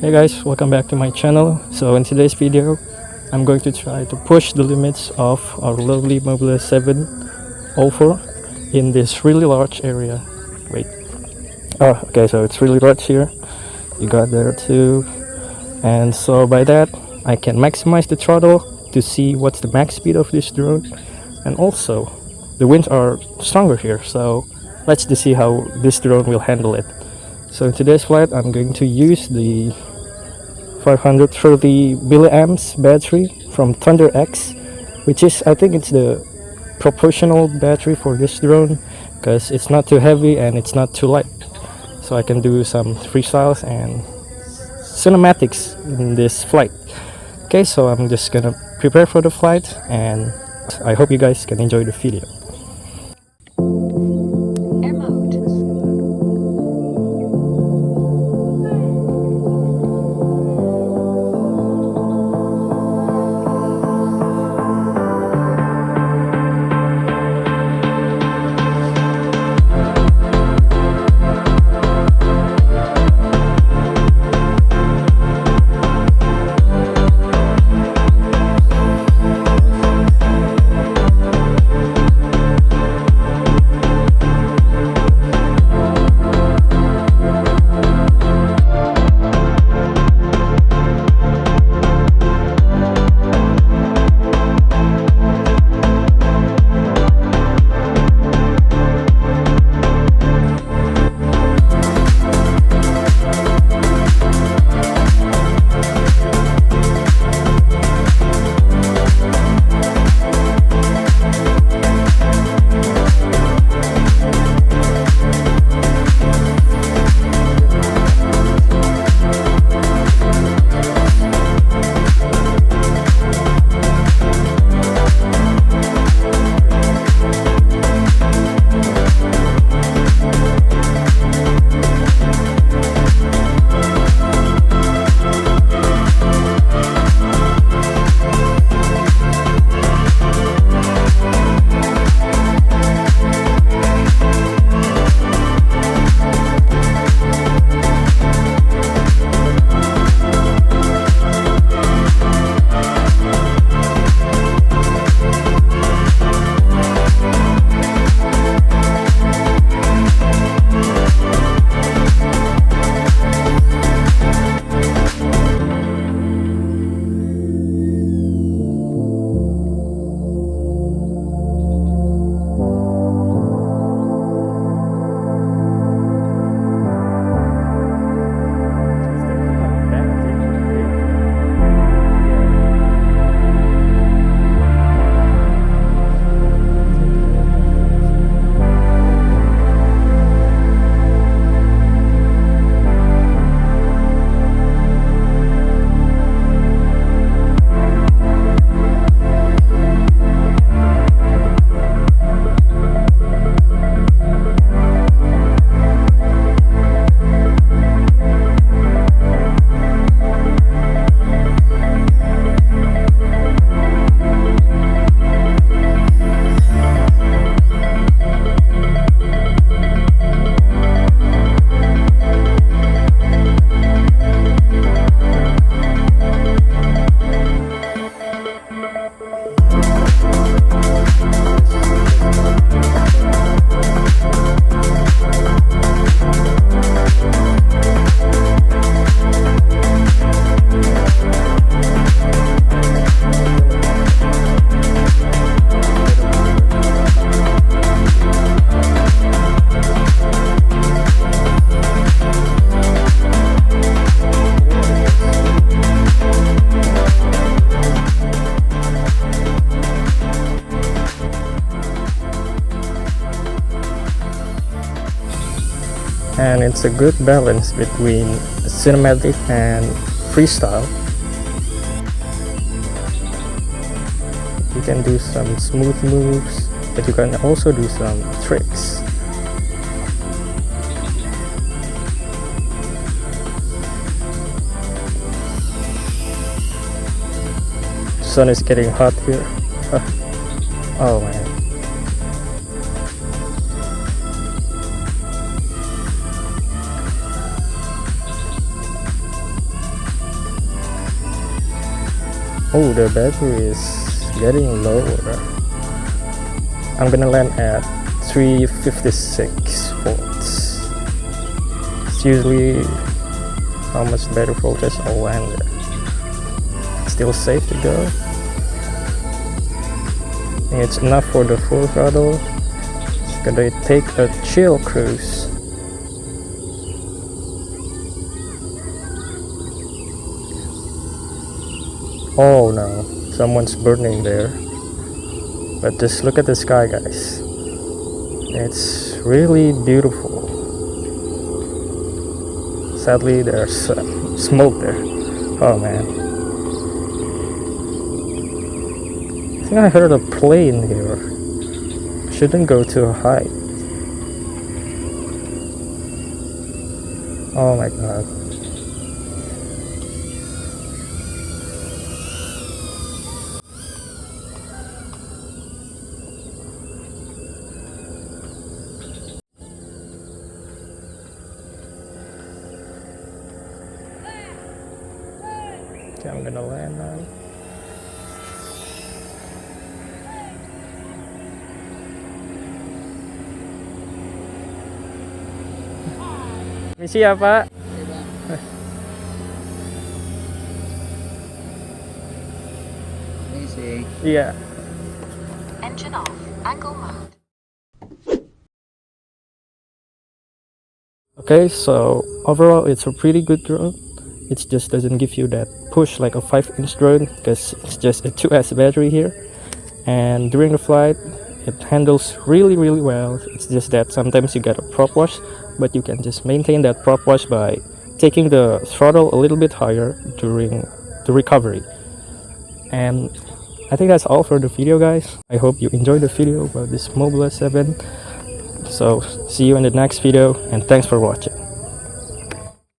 Hey guys, welcome back to my channel. So in today's video, I'm going to try to push the limits of our lovely Mobula7 O4 in this really large area. Wait. Oh, okay, so it's really large here. You got there too. And so by that, I can maximize the throttle to see what's the max speed of this drone. And also, the winds are stronger here, so let's just see how this drone will handle it. So in today's flight, I'm going to use the 530 milliamps battery from Thunder X, which is, I think it's the proportional battery for this drone because it's not too heavy and it's not too light, so I can do some freestyles and cinematics in this flight. Okay, so I'm just gonna prepare for the flight and I hope you guys can enjoy the video. And it's a good balance between cinematic and freestyle. You can do some smooth moves, but you can also do some tricks. The sun is getting hot here. Oh man. Oh, the battery is getting lower. I'm gonna land at 356 volts. It's usually how much better voltage I'll land there. Still safe to go. It's enough for the full throttle. Gonna take a chill cruise. Oh no, someone's burning there. But just look at the sky, guys. It's really beautiful. Sadly, there's smoke there. Oh man. I think I heard a plane here. Shouldn't go too high. Oh my god. Okay, I'm gonna land now. Misi ya Pak? Misi. Iya. Engine off. Angle mode. Okay, so overall it's a pretty good drone. It just doesn't give you that push like a 5-inch drone because it's just a 2S battery here. And during the flight, it handles really well. It's just that sometimes you get a prop wash, but you can just maintain that prop wash by taking the throttle a little bit higher during the recovery. And I think that's all for the video, guys. I hope you enjoyed the video about this Mobula 7. So see you in the next video, and thanks for watching.